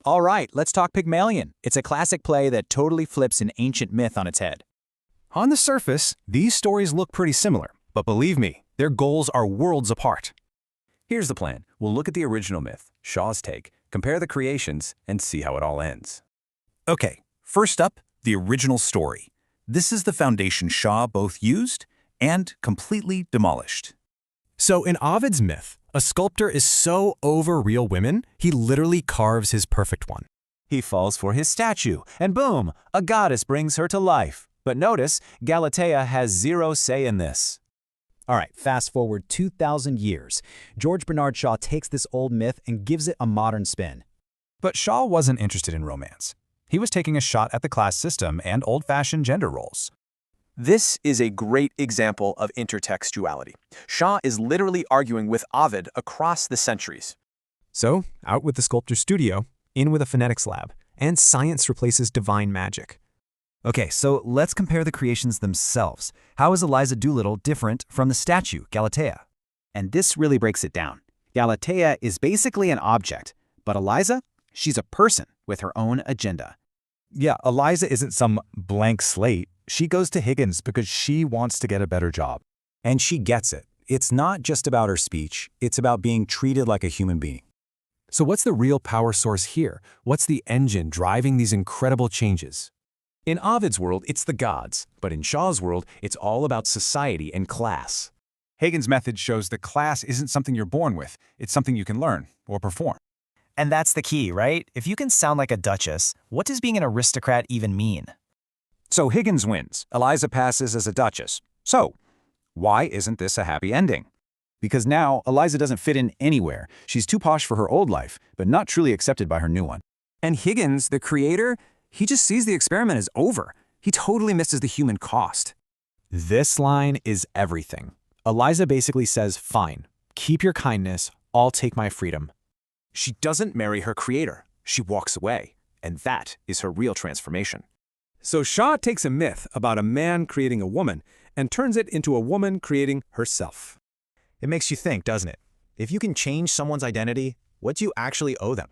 All right, let's talk Pygmalion. It's a classic play that totally flips an ancient myth on its head. On the surface, these stories look pretty similar, but believe me, their goals are worlds apart. Here's the plan. We'll look at the original myth, Shaw's take, compare the creations, and see how it all ends. Okay, first up, the original story. This is the foundation Shaw both used and completely demolished. So in Ovid's myth, a sculptor is so over real women, he literally carves his perfect one. He falls for his statue, and boom, a goddess brings her to life. But notice, Galatea has zero say in this. All right, fast forward 2,000 years. George Bernard Shaw takes this old myth and gives it a modern spin. But Shaw wasn't interested in romance. He was taking a shot at the class system and old-fashioned gender roles. This is a great example of intertextuality. Shaw is literally arguing with Ovid across the centuries. So, out with the sculptor's studio, in with a phonetics lab, and science replaces divine magic. Okay, so let's compare the creations themselves. How is Eliza Doolittle different from the statue, Galatea? And this really breaks it down. Galatea is basically an object, but Eliza, she's a person with her own agenda. Yeah, Eliza isn't some blank slate. She goes to Higgins because she wants to get a better job. And she gets it. It's not just about her speech, it's about being treated like a human being. So what's the real power source here? What's the engine driving these incredible changes? In Ovid's world, it's the gods, but in Shaw's world, it's all about society and class. Higgins' method shows that class isn't something you're born with, it's something you can learn or perform. And that's the key, right? If you can sound like a duchess, what does being an aristocrat even mean? So Higgins wins. Eliza passes as a duchess. So, why isn't this a happy ending? Because now, Eliza doesn't fit in anywhere. She's too posh for her old life, but not truly accepted by her new one. And Higgins, the creator, he just sees the experiment as over. He totally misses the human cost. This line is everything. Eliza basically says, fine, keep your kindness, I'll take my freedom. She doesn't marry her creator. She walks away, and that is her real transformation. So Shaw takes a myth about a man creating a woman and turns it into a woman creating herself. It makes you think, doesn't it? If you can change someone's identity, what do you actually owe them?